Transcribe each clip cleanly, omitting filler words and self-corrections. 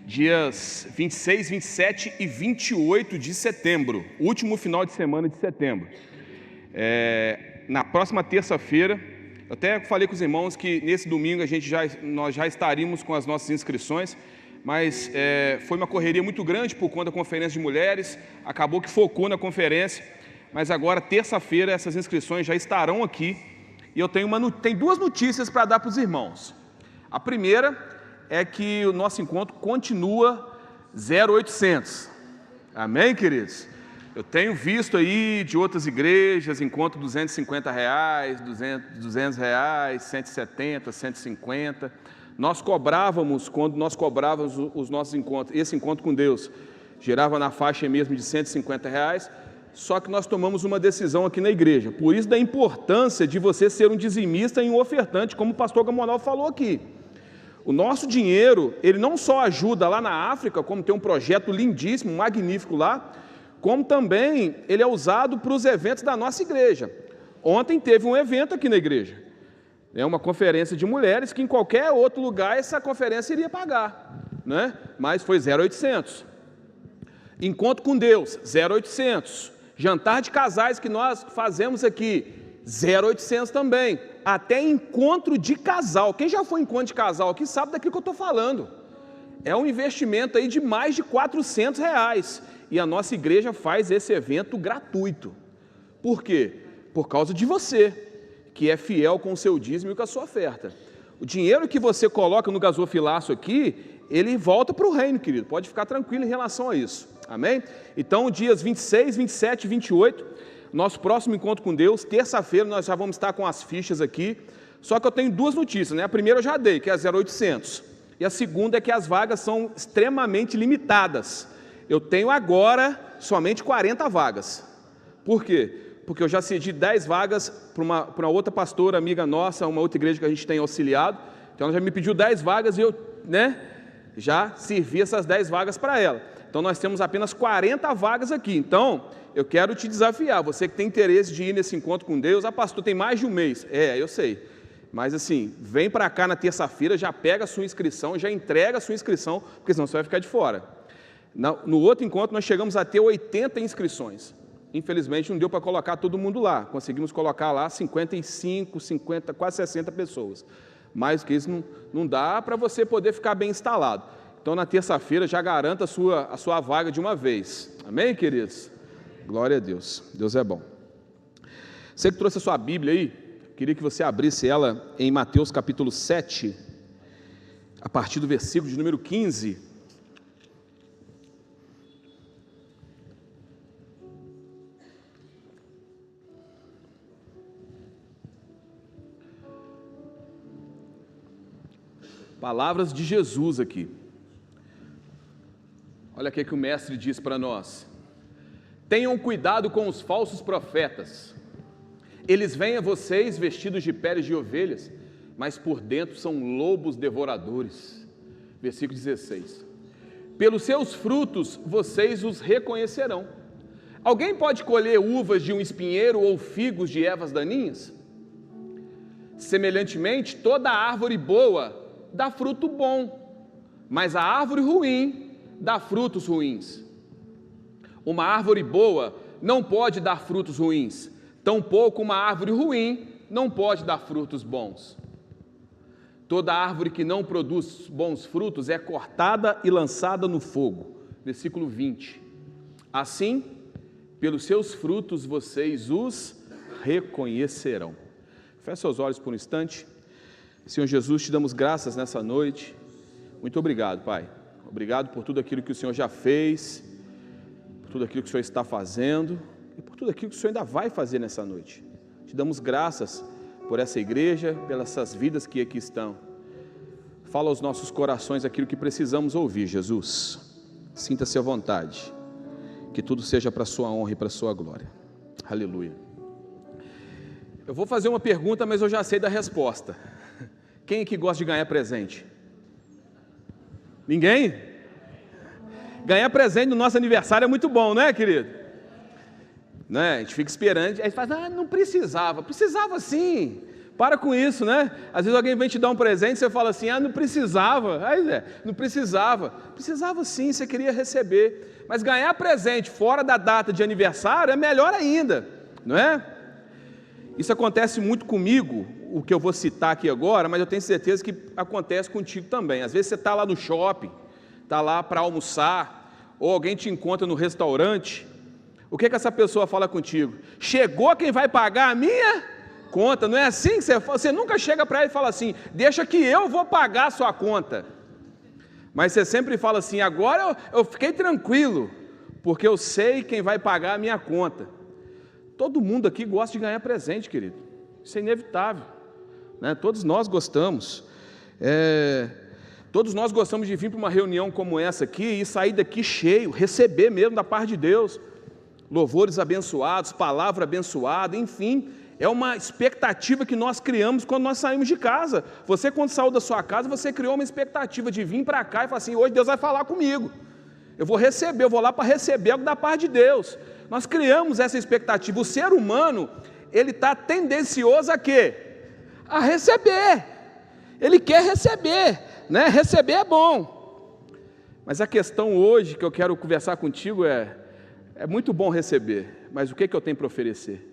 dias 26, 27 e 28 de setembro, último final de semana de setembro. Na próxima terça-feira, eu até falei com os irmãos que nesse domingo nós já estaríamos com as nossas inscrições, mas foi uma correria muito grande por conta da conferência de mulheres, acabou que focou na conferência, mas agora, terça-feira, essas inscrições já estarão aqui, e eu tenho duas notícias para dar para os irmãos. A primeira é que o nosso encontro continua 0800, amém, queridos? Eu tenho visto aí de outras igrejas, encontro R$250, R$200, 170, 150. Nós cobrávamos, quando nós cobrávamos os nossos encontros, esse encontro com Deus, gerava na faixa mesmo de R$150, só que nós tomamos uma decisão aqui na igreja. Por isso da importância de você ser um dizimista e um ofertante, como o pastor Gamonal falou aqui. O nosso dinheiro, ele não só ajuda lá na África, como tem um projeto lindíssimo, magnífico lá, como também ele é usado para os eventos da nossa igreja. Ontem teve um evento aqui na igreja, uma conferência de mulheres, que em qualquer outro lugar essa conferência iria pagar, né? Mas foi 0800. Encontro com Deus, 0800. Jantar de casais que nós fazemos aqui, 0800 também. Até encontro de casal. Quem já foi em encontro de casal aqui sabe daquilo que eu estou falando. É um investimento aí de mais de R$400. E a nossa igreja faz esse evento gratuito. Por quê? Por causa de você, que é fiel com o seu dízimo e com a sua oferta. O dinheiro que você coloca no gasofilaço aqui, ele volta para o reino, querido. Pode ficar tranquilo em relação a isso. Amém? Então, dias 26, 27 e 28, nosso próximo encontro com Deus, terça-feira nós já vamos estar com as fichas aqui. Só que eu tenho duas notícias, né? A primeira eu já dei, que é a 0800. E a segunda é que as vagas são extremamente limitadas. Eu tenho agora somente 40 vagas. Por quê? Porque eu já cedi 10 vagas para uma outra pastora, amiga nossa, uma outra igreja que a gente tem auxiliado. Então ela já me pediu 10 vagas e eu, já servi essas 10 vagas para ela. Então nós temos apenas 40 vagas aqui. Então, eu quero te desafiar, você que tem interesse de ir nesse encontro com Deus. Pastor, tem mais de um mês. Eu sei. Mas assim, vem para cá na terça-feira, já pega a sua inscrição, já entrega a sua inscrição, porque senão você vai ficar de fora. No outro encontro nós chegamos a ter 80 inscrições. Infelizmente não deu para colocar todo mundo lá. Conseguimos colocar lá 55, 50, quase 60 pessoas. Mais do que isso não dá para você poder ficar bem instalado. Então na terça-feira já garanta a sua vaga de uma vez. Amém, queridos? Glória a Deus. Deus é bom. Você que trouxe a sua Bíblia aí, queria que você abrisse ela em Mateus capítulo 7, a partir do versículo de número 15. Palavras de Jesus aqui. Olha o que o mestre diz para nós. Tenham cuidado com os falsos profetas. Eles vêm a vocês vestidos de peles de ovelhas, mas por dentro são lobos devoradores. Versículo 16. Pelos seus frutos vocês os reconhecerão. Alguém pode colher uvas de um espinheiro ou figos de ervas daninhas? Semelhantemente, toda árvore boa dá fruto bom, mas a árvore ruim dá frutos ruins. Uma árvore boa não pode dar frutos ruins, tampouco uma árvore ruim não pode dar frutos bons. Toda árvore que não produz bons frutos é cortada e lançada no fogo. Versículo 20. Assim, pelos seus frutos vocês os reconhecerão. Feche seus olhos por um instante. Senhor Jesus, te damos graças nessa noite. Muito obrigado, Pai. Obrigado por tudo aquilo que o Senhor já fez, por tudo aquilo que o Senhor está fazendo e por tudo aquilo que o Senhor ainda vai fazer nessa noite. Te damos graças por essa igreja, pelas essas vidas que aqui estão. Fala aos nossos corações aquilo que precisamos ouvir, Jesus. Sinta-se à vontade. Que tudo seja para a sua honra e para a sua glória. Aleluia. Eu vou fazer uma pergunta, mas eu já sei da resposta. Quem aqui gosta de ganhar presente? Ninguém? Ganhar presente no nosso aniversário é muito bom, não é, querido? Né? A gente fica esperando, aí fala, não precisava. Precisava sim, Para com isso, né? Às vezes alguém vem te dar um presente e você fala assim, não precisava. Aí, não precisava. Precisava sim, você queria receber. Mas ganhar presente fora da data de aniversário é melhor ainda, não é? Isso acontece muito comigo, o que eu vou citar aqui agora, mas eu tenho certeza que acontece contigo também. Às vezes você está lá no shopping, está lá para almoçar, ou alguém te encontra no restaurante. O que essa pessoa fala contigo? Chegou quem vai pagar a minha conta, não é assim que você nunca chega para ele e fala assim, deixa que eu vou pagar a sua conta. Mas você sempre fala assim, agora eu fiquei tranquilo, porque eu sei quem vai pagar a minha conta. Todo mundo aqui gosta de ganhar presente, querido. Isso é inevitável, né? Todos nós gostamos. Todos nós gostamos de vir para uma reunião como essa aqui e sair daqui cheio, receber mesmo da parte de Deus. Louvores abençoados, palavra abençoada, enfim, é uma expectativa que nós criamos quando nós saímos de casa. Você, quando saiu da sua casa, você criou uma expectativa de vir para cá e falar assim, hoje Deus vai falar comigo, eu vou receber, eu vou lá para receber algo da parte de Deus. Nós criamos essa expectativa. O ser humano, ele está tendencioso a quê? A receber. Ele quer receber, né? Receber é bom. Mas a questão hoje que eu quero conversar contigo é muito bom receber, mas o que eu tenho para oferecer?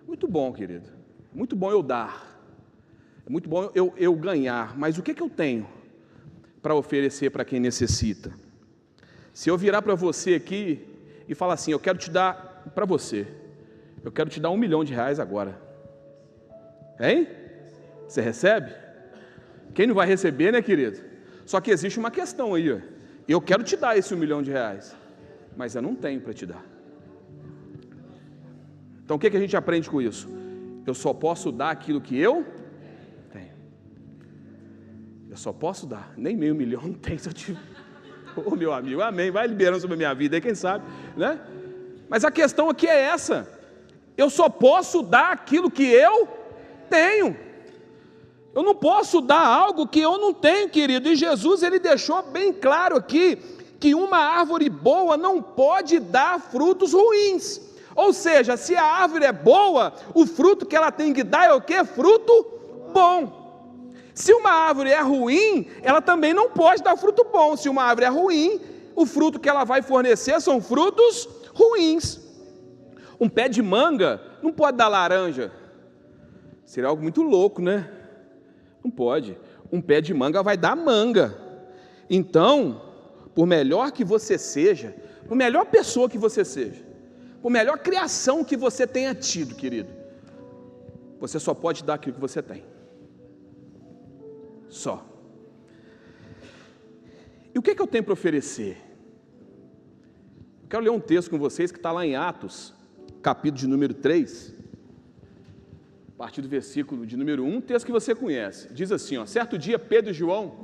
Muito bom, querido. Muito bom eu dar. É muito bom eu ganhar, mas o que eu tenho para oferecer para quem necessita? Se eu virar para você aqui e falar assim, eu quero te dar para você, eu quero te dar R$1 milhão agora. Hein? Você recebe? Quem não vai receber, né, querido? Só que existe uma questão aí, ó. Eu quero te dar esse R$1 milhão, mas eu não tenho para te dar. Então o que a gente aprende com isso? Eu só posso dar aquilo que eu tenho. Eu só posso dar, nem R$500 mil não tem se eu tiver. Ô meu amigo, amém, vai liberando sobre a minha vida aí, quem sabe, né? Mas a questão aqui é essa, eu só posso dar aquilo que eu tenho. Eu não posso dar algo que eu não tenho, querido. E Jesus, ele deixou bem claro aqui, que uma árvore boa não pode dar frutos ruins. Ou seja, se a árvore é boa, o fruto que ela tem que dar é o quê? Fruto bom. Se uma árvore é ruim, ela também não pode dar fruto bom. Se uma árvore é ruim, o fruto que ela vai fornecer são frutos ruins. Um pé de manga não pode dar laranja. Seria algo muito louco, né? Não pode. Um pé de manga vai dar manga. Então, por melhor que você seja, por melhor pessoa que você seja, por melhor criação que você tenha tido, querido, você só pode dar aquilo que você tem. Só. E o que eu tenho para oferecer? Eu quero ler um texto com vocês que está lá em Atos, capítulo de número 3, a partir do versículo de número 1, um texto que você conhece. Diz assim, ó, certo dia Pedro e João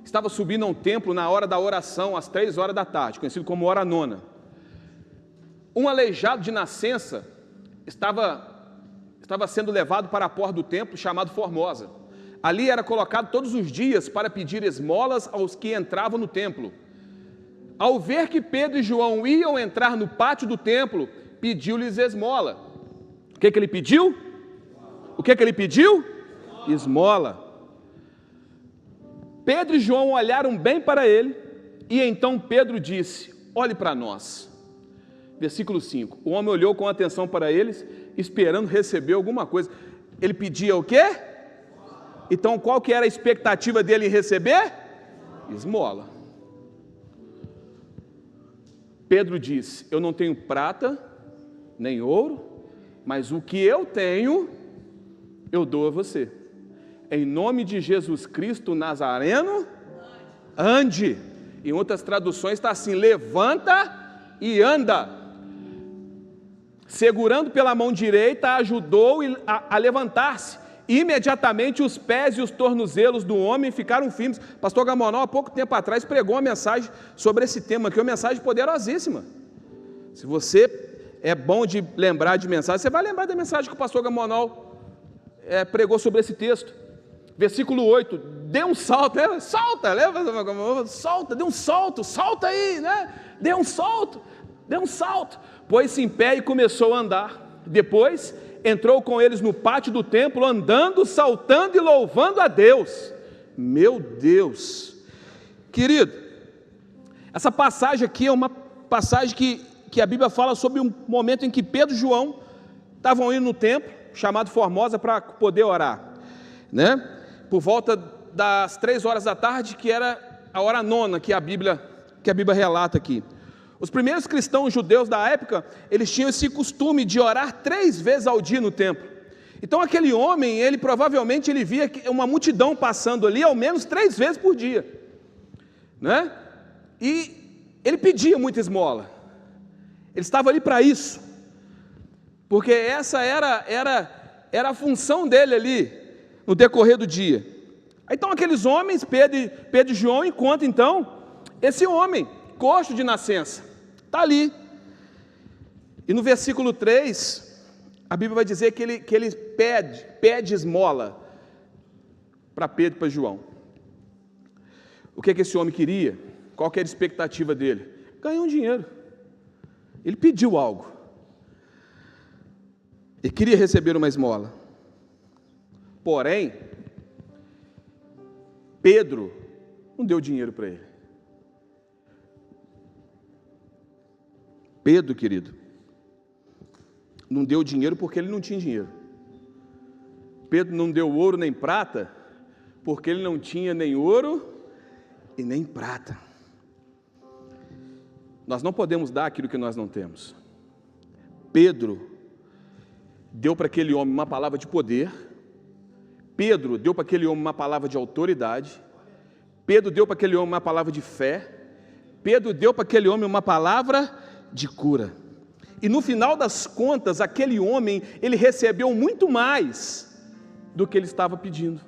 estavam subindo a um templo na hora da oração, às 3 horas da tarde, conhecido como hora nona. Um aleijado de nascença estava sendo levado para a porta do templo, chamado Formosa. Ali era colocado todos os dias para pedir esmolas aos que entravam no templo. Ao ver que Pedro e João iam entrar no pátio do templo, pediu-lhes esmola. O que ele pediu? O que ele pediu? Esmola. Pedro e João olharam bem para ele, e então Pedro disse, olhe para nós. Versículo 5, o homem olhou com atenção para eles, esperando receber alguma coisa. Ele pedia o quê? Então qual que era a expectativa dele em receber? Esmola. Pedro disse, eu não tenho prata, nem ouro, mas o que eu tenho, eu dou a você. Em nome de Jesus Cristo Nazareno, ande. Em outras traduções está assim, levanta e anda. Segurando pela mão direita, ajudou a levantar-se. Imediatamente os pés e os tornozelos do homem ficaram firmes. Pastor Gamonal, há pouco tempo atrás, pregou uma mensagem sobre esse tema, que é uma mensagem poderosíssima. Se você é bom de lembrar de mensagem, você vai lembrar da mensagem que o pastor Gamonal pregou sobre esse texto. Versículo 8, dê um salto, né? Salta, solta, dê um salto, salta aí, né? Dê um salto, pôs-se em pé e começou a andar. Depois, entrou com eles no pátio do templo, andando, saltando e louvando a Deus. Meu Deus! Querido, essa passagem aqui é uma passagem que a Bíblia fala sobre um momento em que Pedro e João estavam indo no templo, chamado Formosa, para poder orar, né? Por volta das 3 horas da tarde, que era a hora nona que a Bíblia relata aqui. Os primeiros cristãos judeus da época, eles tinham esse costume de orar 3 vezes ao dia no templo. Então aquele homem, ele provavelmente via uma multidão passando ali, ao menos 3 vezes por dia, né? E ele pedia muita esmola. Ele estava ali para isso, porque essa era a função dele ali, no decorrer do dia. Então aqueles homens, Pedro e João, encontram então esse homem, coxo de nascença, está ali. E no versículo 3, a Bíblia vai dizer que ele pede esmola para Pedro e para João. O que esse homem queria? Qual que era a expectativa dele? Ganhar um dinheiro. Ele pediu algo. Ele queria receber uma esmola. Porém, Pedro não deu dinheiro para ele. Pedro, querido, não deu dinheiro porque ele não tinha dinheiro. Pedro não deu ouro nem prata porque ele não tinha nem ouro e nem prata. Nós não podemos dar aquilo que nós não temos. Pedro deu para aquele homem uma palavra de poder. Pedro deu para aquele homem uma palavra de autoridade. Pedro deu para aquele homem uma palavra de fé. Pedro deu para aquele homem uma palavra de cura. E no final das contas, aquele homem, ele recebeu muito mais do que ele estava pedindo.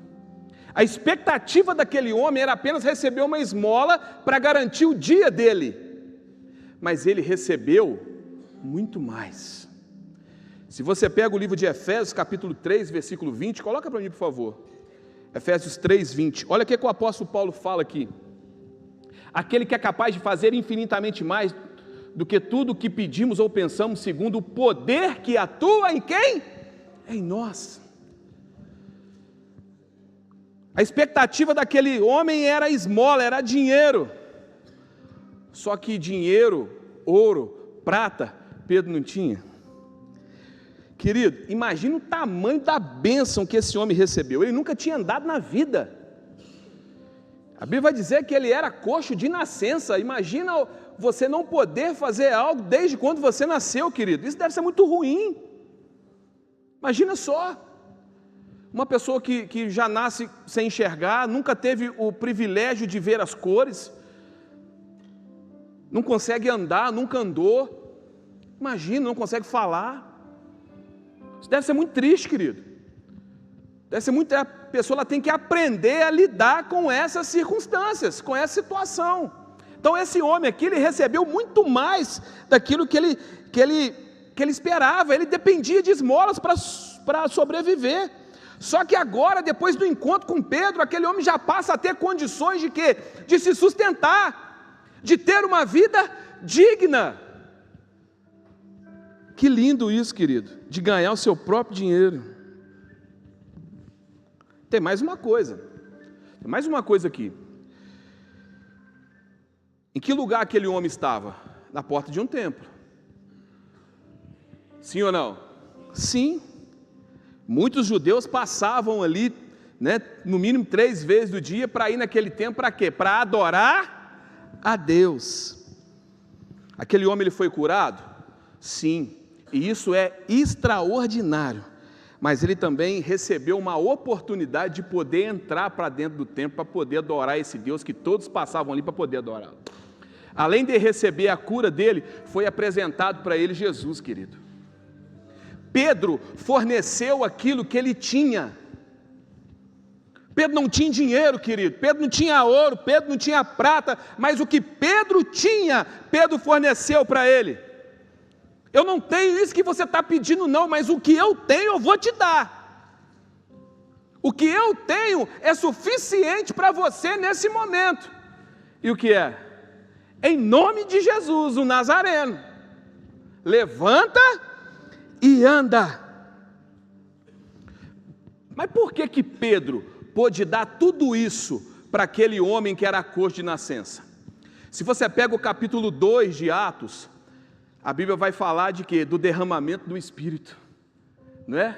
A expectativa daquele homem era apenas receber uma esmola para garantir o dia dele. Mas ele recebeu muito mais. Se você pega o livro de Efésios, capítulo 3, versículo 20, coloca para mim, por favor. Efésios 3, 20. Olha o que o apóstolo Paulo fala aqui. Aquele que é capaz de fazer infinitamente mais do que tudo o que pedimos ou pensamos, segundo o poder que atua em quem? Em nós. A expectativa daquele homem era esmola, era dinheiro. Só que dinheiro, ouro, prata, Pedro não tinha. Querido, imagina o tamanho da bênção que esse homem recebeu. Ele nunca tinha andado na vida. A Bíblia vai dizer que ele era coxo de nascença. Imagina você não poder fazer algo desde quando você nasceu, querido. Isso deve ser muito ruim. Imagina só. Uma pessoa que já nasce sem enxergar, nunca teve o privilégio de ver as cores, não consegue andar, nunca andou. Imagina, não consegue falar. Isso deve ser muito triste, querido. Deve ser muito. A pessoa ela tem que aprender a lidar com essas circunstâncias, com essa situação. Então esse homem aqui, ele recebeu muito mais daquilo que ele esperava. Ele dependia de esmolas para sobreviver. Só que agora, depois do encontro com Pedro, aquele homem já passa a ter condições de quê? De se sustentar, de ter uma vida digna. Que lindo isso, querido, de ganhar o seu próprio dinheiro. Tem mais uma coisa aqui. Em que lugar aquele homem estava? Na porta de um templo. Sim ou não? Sim. Muitos judeus passavam ali, né, no mínimo 3 vezes do dia para ir naquele templo para quê? Para adorar a Deus. Aquele homem ele foi curado? Sim. E isso é extraordinário, mas ele também recebeu uma oportunidade de poder entrar para dentro do templo, para poder adorar esse Deus que todos passavam ali para poder adorá-lo. Além de receber a cura dele, foi apresentado para ele Jesus, querido. Pedro forneceu aquilo que ele tinha. Pedro não tinha dinheiro, querido, Pedro não tinha ouro, Pedro não tinha prata, mas o que Pedro tinha, Pedro forneceu para ele. Eu não tenho isso que você está pedindo não, mas o que eu tenho eu vou te dar. O que eu tenho é suficiente para você nesse momento. E o que é? Em nome de Jesus, o Nazareno, levanta e anda. Mas por que Pedro pôde dar tudo isso para aquele homem que era coxo de nascença? Se você pega o capítulo 2 de Atos, a Bíblia vai falar de quê? Do derramamento do Espírito, não é?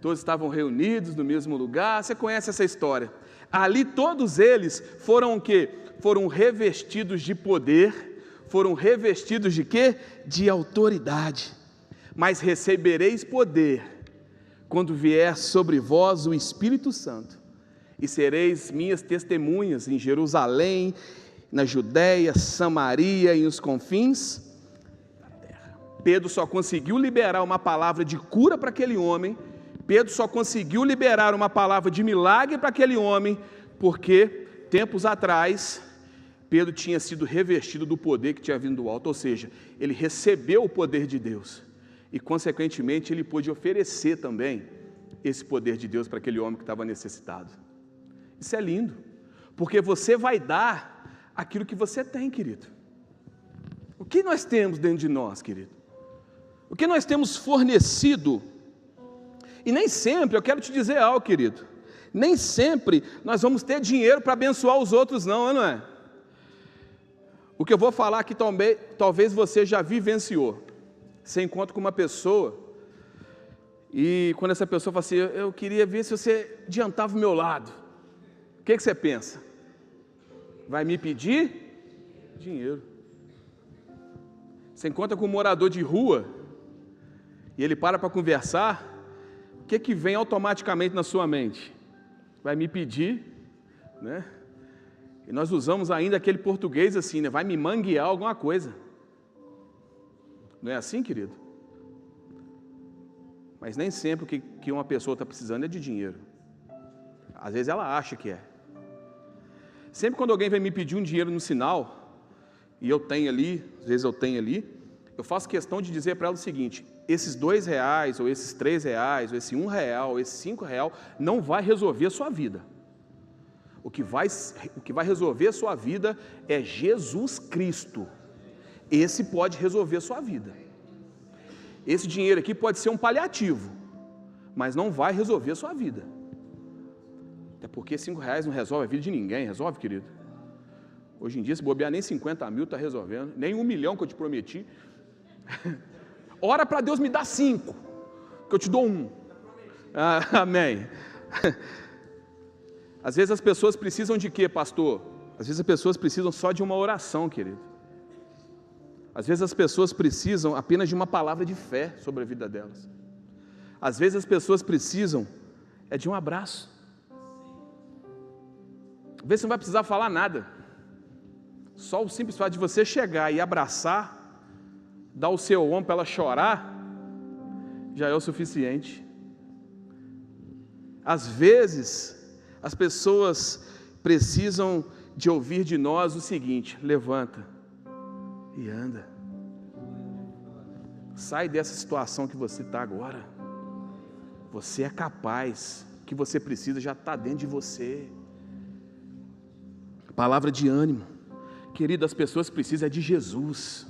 Todos estavam reunidos no mesmo lugar, você conhece essa história. Ali todos eles foram o quê? Foram revestidos de poder, foram revestidos de quê? De autoridade. Mas recebereis poder quando vier sobre vós o Espírito Santo, e sereis minhas testemunhas em Jerusalém, na Judéia, Samaria e nos confins da terra. Pedro só conseguiu liberar uma palavra de cura para aquele homem, Pedro só conseguiu liberar uma palavra de milagre para aquele homem, porque tempos atrás, Pedro tinha sido revestido do poder que tinha vindo do alto, ou seja, ele recebeu o poder de Deus, e consequentemente ele pôde oferecer também esse poder de Deus para aquele homem que estava necessitado. Isso é lindo, porque você vai dar aquilo que você tem, querido. O que nós temos dentro de nós, querido? O que nós temos fornecido? E nem sempre, eu quero te dizer algo, querido, nem sempre nós vamos ter dinheiro para abençoar os outros, não é? O que eu vou falar aqui também, talvez você já vivenciou. Você encontra com uma pessoa, e quando essa pessoa fala assim, eu queria ver se você adiantava o meu lado. O que você pensa? Vai me pedir dinheiro. Você encontra com um morador de rua, e ele para conversar, o que vem automaticamente na sua mente? Vai me pedir, né? E nós usamos ainda aquele português assim, né? Vai me manguear alguma coisa. Não é assim, querido? Mas nem sempre o que uma pessoa está precisando é de dinheiro. Às vezes ela acha que é. Sempre quando alguém vem me pedir um dinheiro no sinal, e eu tenho ali, às vezes eu tenho ali, eu faço questão de dizer para ela o seguinte: esses R$2, ou esses R$3, ou esse R$1, ou esse R$5, não vai resolver a sua vida. O que vai resolver a sua vida é Jesus Cristo. Esse pode resolver a sua vida. Esse dinheiro aqui pode ser um paliativo, mas não vai resolver a sua vida. Até porque R$5 não resolve a vida de ninguém, resolve, querido? Hoje em dia, se bobear, nem 50 mil está resolvendo, nem 1 milhão que eu te prometi. Ora para Deus me dar 5, que eu te dou 1. Amém. Às vezes as pessoas precisam de quê, pastor? Às vezes as pessoas precisam só de uma oração, querido. Às vezes as pessoas precisam apenas de uma palavra de fé sobre a vida delas. Às vezes as pessoas precisam de um abraço. Às vezes você não vai precisar falar nada. Só o simples fato de você chegar e abraçar, dar o seu ombro para ela chorar, já é o suficiente. Às vezes as pessoas precisam de ouvir de nós o seguinte: levanta e anda. Sai dessa situação que você está agora. Você é capaz. O que você precisa já está dentro de você. Palavra de ânimo. Querido, as pessoas precisam de Jesus.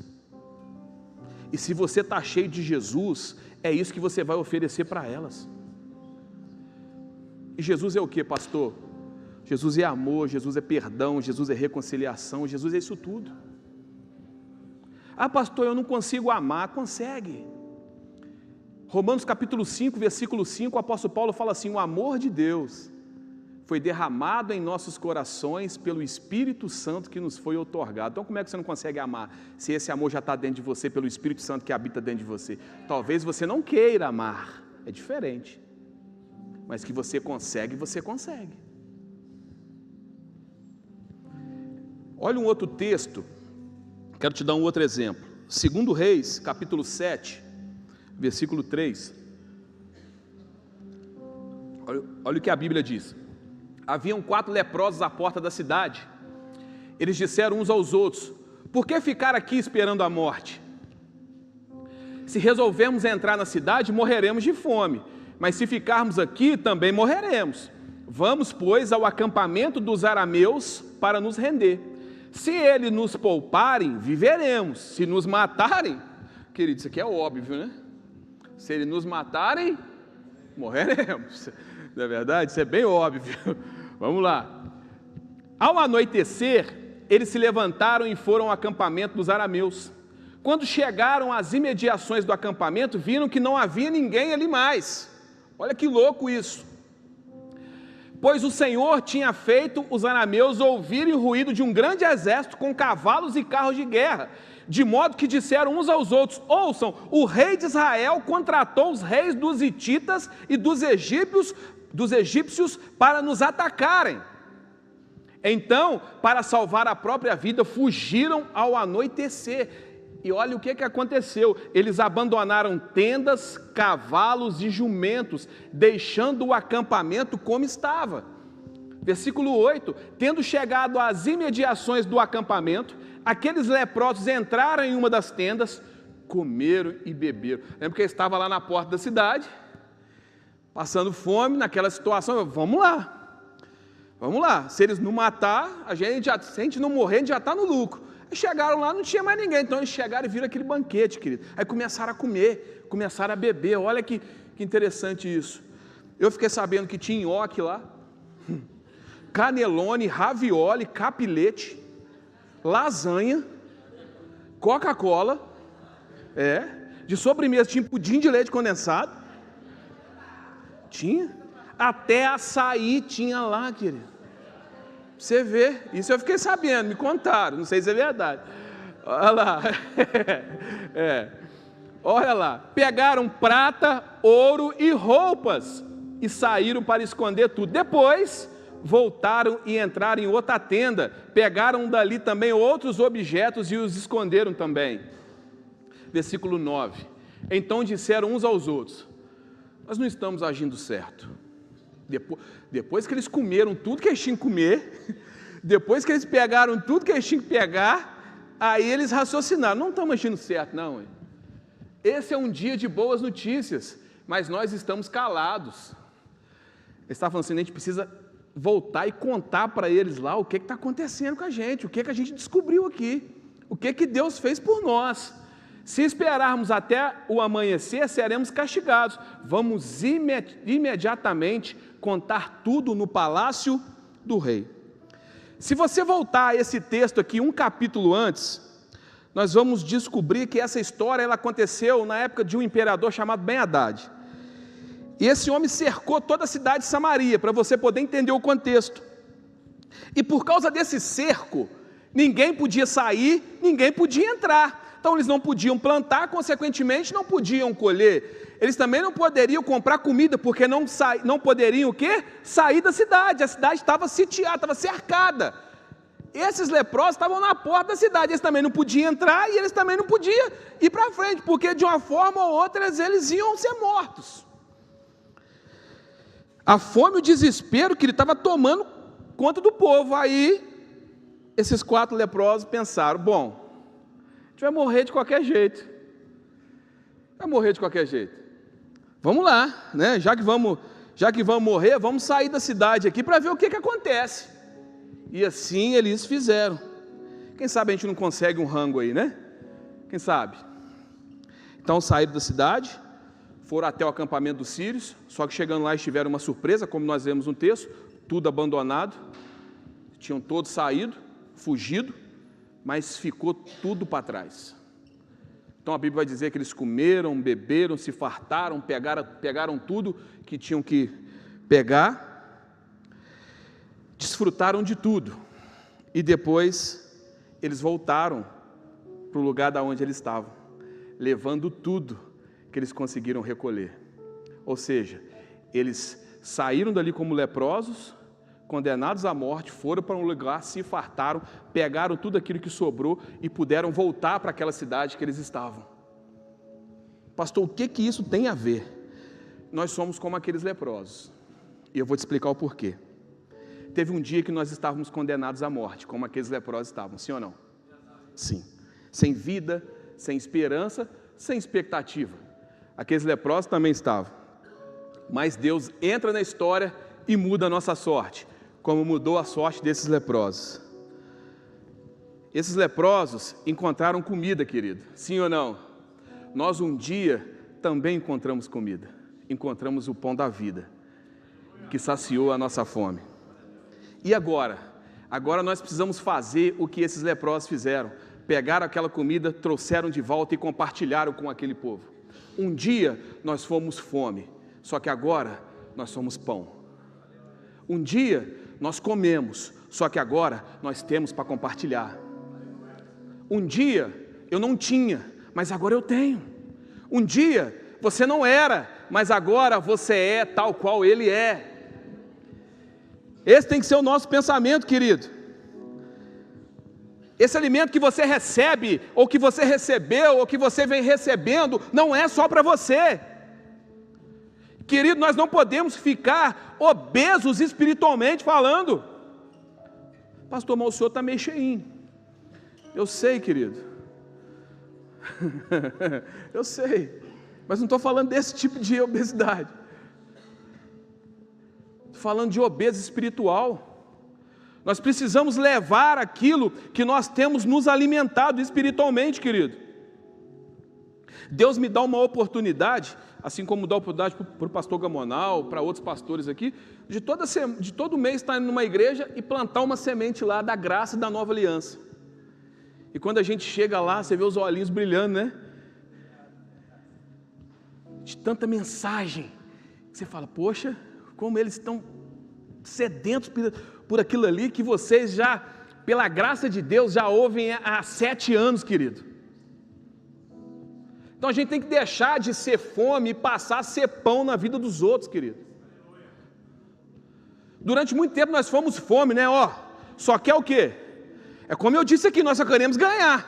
E se você está cheio de Jesus, é isso que você vai oferecer para elas. E Jesus é o que, pastor? Jesus é amor, Jesus é perdão, Jesus é reconciliação, Jesus é isso tudo. Ah, pastor, eu não consigo amar. Consegue. Romanos capítulo 5, versículo 5, o apóstolo Paulo fala assim: o amor de Deus foi derramado em nossos corações pelo Espírito Santo que nos foi outorgado. Então como é que você não consegue amar, se esse amor já está dentro de você, pelo Espírito Santo que habita dentro de você? Talvez você não queira amar, é diferente, mas que você consegue, você consegue. Olha um outro texto, quero te dar um outro exemplo. 2 Reis, capítulo 7, versículo 3. Olha o que a Bíblia diz. Haviam 4 leprosos à porta da cidade. Eles disseram uns aos outros: por que ficar aqui esperando a morte? Se resolvermos entrar na cidade, morreremos de fome, mas se ficarmos aqui, também morreremos. Vamos, pois, ao acampamento dos arameus para nos render. Se eles nos pouparem, viveremos. Se nos matarem, querido, isso aqui é óbvio, né? Se eles nos matarem, morreremos. Não é verdade? Isso é bem óbvio. Vamos lá. Ao anoitecer, eles se levantaram e foram ao acampamento dos arameus. Quando chegaram às imediações do acampamento, viram que não havia ninguém ali mais. Olha que louco isso. Pois o Senhor tinha feito os arameus ouvirem o ruído de um grande exército com cavalos e carros de guerra, de modo que disseram uns aos outros: ouçam, o rei de Israel contratou os reis dos hititas e dos egípcios para nos atacarem. Então, para salvar a própria vida, fugiram ao anoitecer. E olha o que aconteceu, eles abandonaram tendas, cavalos e jumentos, deixando o acampamento como estava. Versículo 8, tendo chegado às imediações do acampamento, aqueles leprosos entraram em uma das tendas, comeram e beberam. Lembra que ele estava lá na porta da cidade, passando fome, naquela situação, vamos lá, se eles não matar, se a gente não morrer, a gente já está no lucro. Chegaram lá, não tinha mais ninguém, então eles chegaram e viram aquele banquete, querido. Aí começaram a comer, começaram a beber. Olha que interessante isso. Eu fiquei sabendo que tinha nhoque lá, canelone, ravioli, capilete, lasanha, Coca-Cola, de sobremesa tinha pudim de leite condensado, tinha, até açaí tinha lá, querido. Você vê, isso eu fiquei sabendo, me contaram, não sei se é verdade. Olha lá, olha lá, pegaram prata, ouro e roupas e saíram para esconder tudo. Depois voltaram e entraram em outra tenda, pegaram dali também outros objetos e os esconderam também. Versículo 9, então disseram uns aos outros: nós não estamos agindo certo. Depois que eles comeram tudo que eles tinham que comer, depois que eles pegaram tudo que eles tinham que pegar, aí eles raciocinaram: não estamos agindo certo não, hein? Esse é um dia de boas notícias, mas nós estamos calados. Eles estavam falando assim: a gente precisa voltar e contar para eles lá o que está acontecendo com a gente, o que a gente descobriu aqui, o que Deus fez por nós. Se esperarmos até o amanhecer, seremos castigados. Vamos imediatamente contar tudo no palácio do rei. Se você voltar a esse texto aqui, um capítulo antes, nós vamos descobrir que essa história ela aconteceu na época de um imperador chamado Ben-Hadad. E esse homem cercou toda a cidade de Samaria, para você poder entender o contexto. E por causa desse cerco, ninguém podia sair, ninguém podia entrar. Então eles não podiam plantar, consequentemente não podiam colher. Eles também não poderiam comprar comida, porque não poderiam o quê? Sair da cidade. A cidade estava sitiada, estava cercada. Esses leprosos estavam na porta da cidade, eles também não podiam entrar e eles também não podiam ir para frente, porque de uma forma ou outra eles iam ser mortos. A fome e o desespero que ele estava tomando conta do povo. Aí esses 4 leprosos pensaram: bom, a gente vai morrer de qualquer jeito. Vamos lá, né? Já que vamos morrer, vamos sair da cidade aqui para ver o que acontece. E assim eles fizeram. Quem sabe a gente não consegue um rango aí, né? Quem sabe? Então saíram da cidade, foram até o acampamento dos sírios, só que chegando lá eles tiveram uma surpresa, como nós vemos no texto, tudo abandonado, tinham todos saído, fugido, mas ficou tudo para trás. Então a Bíblia vai dizer que eles comeram, beberam, se fartaram, pegaram tudo que tinham que pegar, desfrutaram de tudo, e depois eles voltaram para o lugar da onde eles estavam, levando tudo que eles conseguiram recolher. Ou seja, eles saíram dali como leprosos, condenados à morte, foram para um lugar, se fartaram, pegaram tudo aquilo que sobrou e puderam voltar para aquela cidade que eles estavam. Pastor, o que isso tem a ver? Nós somos como aqueles leprosos, e eu vou te explicar o porquê. Teve um dia que nós estávamos condenados à morte, como aqueles leprosos estavam, sim ou não? Sim. Sem vida, sem esperança, sem expectativa. Aqueles leprosos também estavam. Mas Deus entra na história e muda a nossa sorte, como mudou a sorte desses leprosos. Esses leprosos encontraram comida, querido, sim ou não? Nós um dia também encontramos comida, encontramos o pão da vida. que saciou a nossa fome. E agora? Agora nós precisamos fazer o que esses leprosos fizeram. Pegaram aquela comida, trouxeram de volta e compartilharam com aquele povo. Um dia nós fomos fome, só que agora nós somos pão. Um dia nós comemos, só que agora nós temos para compartilhar. Um dia eu não tinha, mas agora eu tenho. Um dia você não era, mas agora você é tal qual ele é. Esse tem que ser o nosso pensamento, querido. Esse alimento que você recebe, ou que você recebeu, ou que você vem recebendo, não é só para você. Querido, nós não podemos ficar obesos espiritualmente falando. Pastor, mas o senhor está meio cheinho. Eu sei, querido. Eu sei. Mas não estou falando desse tipo de obesidade. Estou falando de obesa espiritual. Nós precisamos levar aquilo que nós temos nos alimentado espiritualmente, querido. Deus me dá uma oportunidade, assim como dá oportunidade para o pastor Gamonal, para outros pastores aqui, de todo mês estar indo numa igreja e plantar uma semente lá da graça da nova aliança. E quando a gente chega lá, você vê os olhinhos brilhando, né? De tanta mensagem, você fala, poxa, como eles estão sedentos por aquilo ali que vocês já, pela graça de Deus, já ouvem há 7 anos, querido. Então a gente tem que deixar de ser fome e passar a ser pão na vida dos outros, querido. Durante muito tempo nós fomos fome, né? Só quer o quê? É como eu disse aqui, nós só queremos ganhar.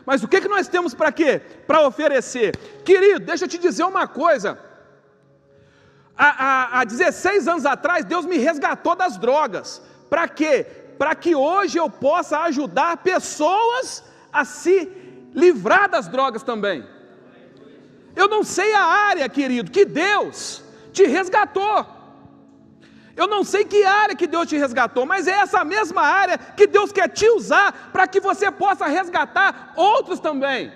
Mas o que nós temos para quê? Para oferecer. Querido, deixa eu te dizer uma coisa. Há 16 anos atrás, Deus me resgatou das drogas. Para quê? Para que hoje eu possa ajudar pessoas a se livrar das drogas também. Eu não sei a área, querido, que Deus te resgatou. Eu não sei que área que Deus te resgatou, mas é essa mesma área que Deus quer te usar para que você possa resgatar outros também.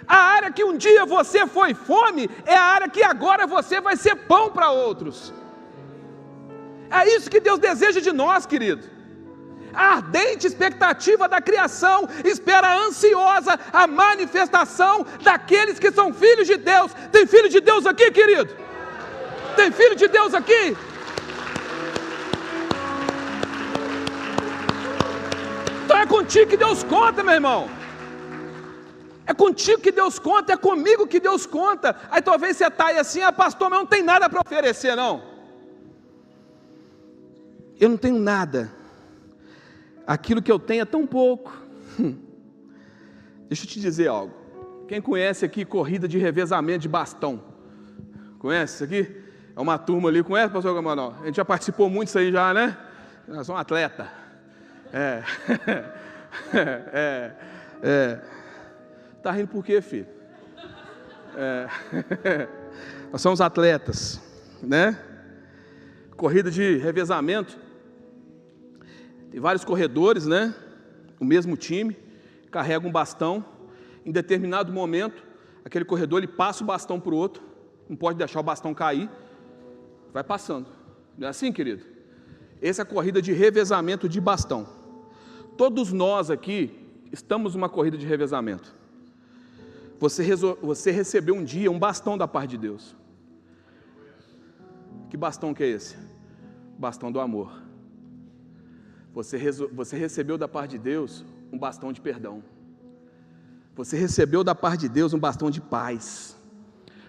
A área que um dia você foi fome, é a área que agora você vai ser pão para outros. É isso que Deus deseja de nós, querido. A ardente expectativa da criação espera ansiosa a manifestação daqueles que são filhos de Deus. Tem filho de Deus aqui, querido? Tem filho de Deus aqui? Então é contigo que Deus conta, meu irmão. É contigo que Deus conta, é comigo que Deus conta. Aí talvez você está aí assim, pastor, mas eu não tenho nada para oferecer, não. Eu não tenho nada. Aquilo que eu tenho é tão pouco. Deixa eu te dizer algo. Quem conhece aqui corrida de revezamento de bastão? Conhece isso aqui? É uma turma ali, conhece, pastor Gamanol? A gente já participou muito disso aí já, né? Nós somos atleta. Tá rindo por quê, filho? Nós somos atletas, né? Corrida de revezamento. Tem vários corredores, né? O mesmo time, carrega um bastão. Em determinado momento, aquele corredor ele passa o bastão para o outro. Não pode deixar o bastão cair. Vai passando. Não é assim, querido? Essa é a corrida de revezamento de bastão. Todos nós aqui estamos numa corrida de revezamento. Você recebeu um dia um bastão da parte de Deus. Que bastão que é esse? Bastão do amor. Você recebeu da parte de Deus um bastão de perdão. Você recebeu da parte de Deus um bastão de paz.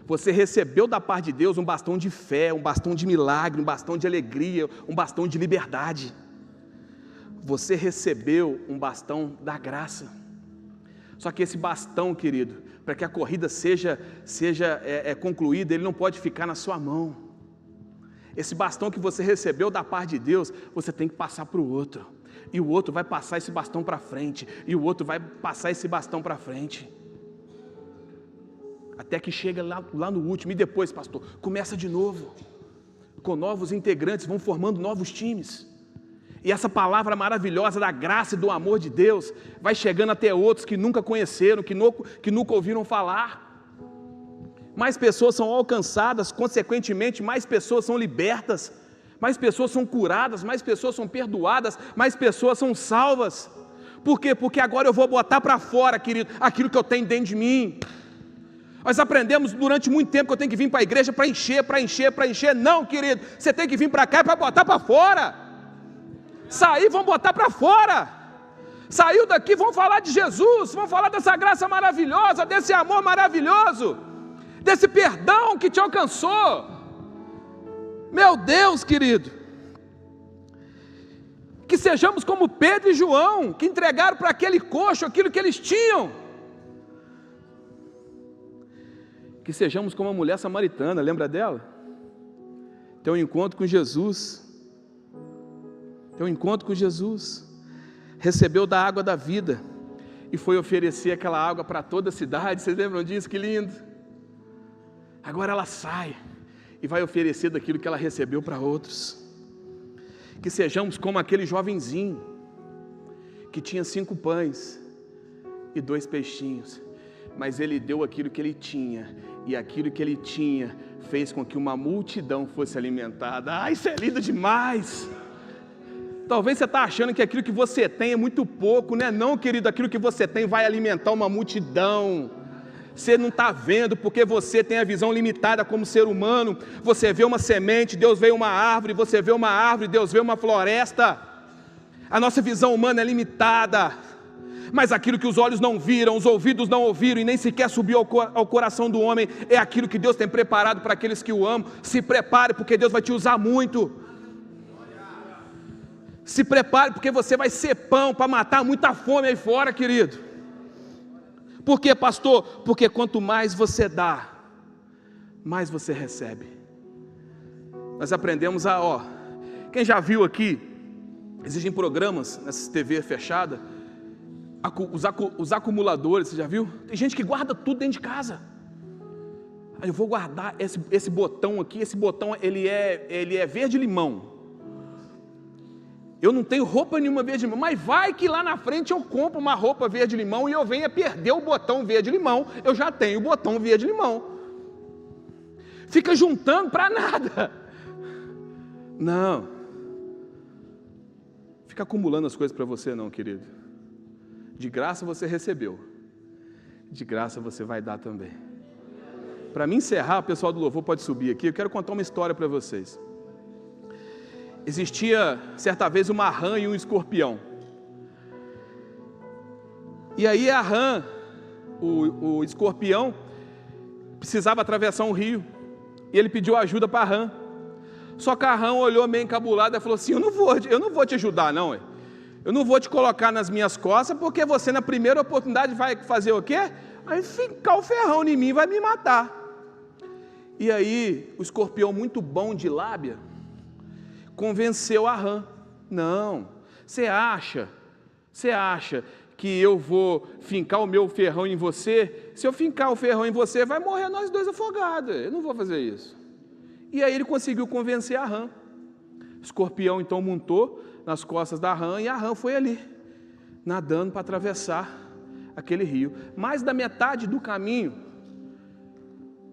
Você recebeu da parte de Deus um bastão de fé, um bastão de milagre, um bastão de alegria, um bastão de liberdade. Você recebeu um bastão da graça. Só que esse bastão, querido, para que a corrida seja concluída, ele não pode ficar na sua mão. Esse bastão que você recebeu da parte de Deus, você tem que passar para o outro. E o outro vai passar esse bastão para frente. E o outro vai passar esse bastão para frente. Até que chega lá no último. E depois, pastor, começa de novo. Com novos integrantes, vão formando novos times. E essa palavra maravilhosa da graça e do amor de Deus vai chegando até outros que nunca conheceram, que nunca ouviram falar. Mais pessoas são alcançadas, consequentemente, mais pessoas são libertas. mais pessoas são curadas, mais pessoas são perdoadas, mais pessoas são salvas. Por quê? Porque agora eu vou botar para fora, querido, aquilo que eu tenho dentro de mim. Nós aprendemos durante muito tempo que eu tenho que vir para a igreja para encher. Não, querido, você tem que vir para cá para botar para fora. Sair, vamos botar para fora. Saiu daqui, vamos falar de Jesus, vamos falar dessa graça maravilhosa, desse amor maravilhoso, desse perdão que te alcançou. Meu Deus, querido, que sejamos como Pedro e João, que entregaram para aquele coxo aquilo que eles tinham. Que sejamos como a mulher samaritana, lembra dela? Tem um encontro com Jesus, recebeu da água da vida, e foi oferecer aquela água para toda a cidade. Vocês lembram disso? Que lindo! Agora ela sai, e vai oferecer daquilo que ela recebeu para outros. Que sejamos como aquele jovenzinho, que tinha 5 pães e 2 peixinhos, mas ele deu aquilo que ele tinha, e aquilo que ele tinha fez com que uma multidão fosse alimentada. Isso é lindo demais! Talvez você está achando que aquilo que você tem é muito pouco, né? Não, querido, aquilo que você tem vai alimentar uma multidão. Você não está vendo, porque você tem a visão limitada como ser humano. Você vê uma semente, Deus vê uma árvore. Você vê uma árvore, Deus vê uma floresta. A nossa visão humana é limitada, mas aquilo que os olhos não viram, os ouvidos não ouviram, e nem sequer subiu ao coração do homem, é aquilo que Deus tem preparado para aqueles que o amam. Se prepare, porque Deus vai te usar muito. Se prepare, porque você vai ser pão para matar muita fome aí fora, querido. Por quê, pastor? Porque quanto mais você dá, mais você recebe. Nós aprendemos quem já viu aqui, existem programas nessa TV fechada, os acumuladores, você já viu? Tem gente que guarda tudo dentro de casa. Aí eu vou guardar esse botão aqui, esse botão ele é verde-limão. Eu não tenho roupa nenhuma verde-limão, mas vai que lá na frente eu compro uma roupa verde-limão e eu venha perder o botão verde-limão, eu já tenho o botão verde-limão. Fica juntando para nada. Não. Fica acumulando as coisas para você não, querido. De graça você recebeu, de graça você vai dar também. Para me encerrar, o pessoal do louvor pode subir aqui, eu quero contar uma história para vocês. Existia, certa vez, uma rã e um escorpião. E aí a rã, o escorpião, precisava atravessar um rio, e ele pediu ajuda para a rã. Só que a rã olhou meio encabulada e falou assim: eu não vou te ajudar não, eu não vou te colocar nas minhas costas, porque você na primeira oportunidade vai fazer o quê? Vai fincar o ferrão em mim, vai me matar. E aí o escorpião, muito bom de lábia, convenceu a rã. Não, você acha que eu vou fincar o meu ferrão em você? Se eu fincar o ferrão em você, vai morrer nós dois afogados, eu não vou fazer isso. E aí ele conseguiu convencer a rã. O escorpião então montou nas costas da rã, e a rã foi ali, nadando para atravessar aquele rio. Mais da metade do caminho,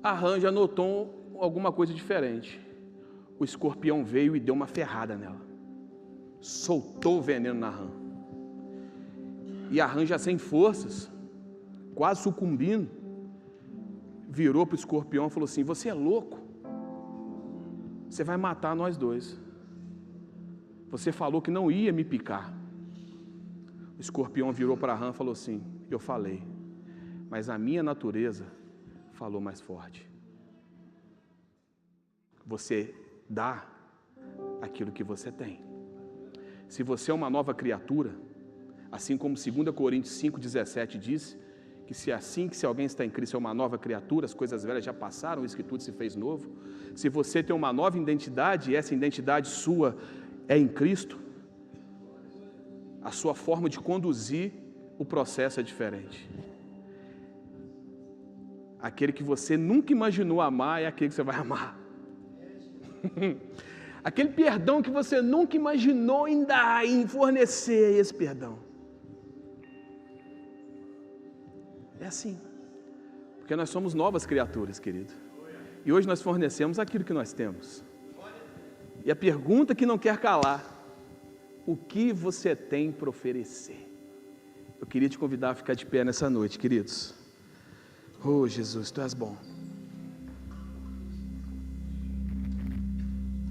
a rã já notou alguma coisa diferente. O escorpião veio e deu uma ferrada nela, soltou o veneno na rã, e a rã, já sem forças, quase sucumbindo, virou para o escorpião e falou assim: você é louco, você vai matar nós dois, você falou que não ia me picar. O escorpião virou para a rã e falou assim: eu falei, mas a minha natureza falou mais forte. Você dá aquilo que você tem. Se você é uma nova criatura, assim como 2 Coríntios 5,17 diz, que se alguém está em Cristo é uma nova criatura, as coisas velhas já passaram, isso que tudo se fez novo. Se você tem uma nova identidade, e essa identidade sua é em Cristo, a sua forma de conduzir o processo é diferente. Aquele que você nunca imaginou amar é aquele que você vai amar. Aquele perdão que você nunca imaginou em dar, em fornecer esse perdão. É assim, porque nós somos novas criaturas, querido, e hoje nós fornecemos aquilo que nós temos. E a pergunta que não quer calar: o que você tem para oferecer? Eu queria te convidar a ficar de pé nessa noite, queridos. Oh, Jesus, Tu és bom.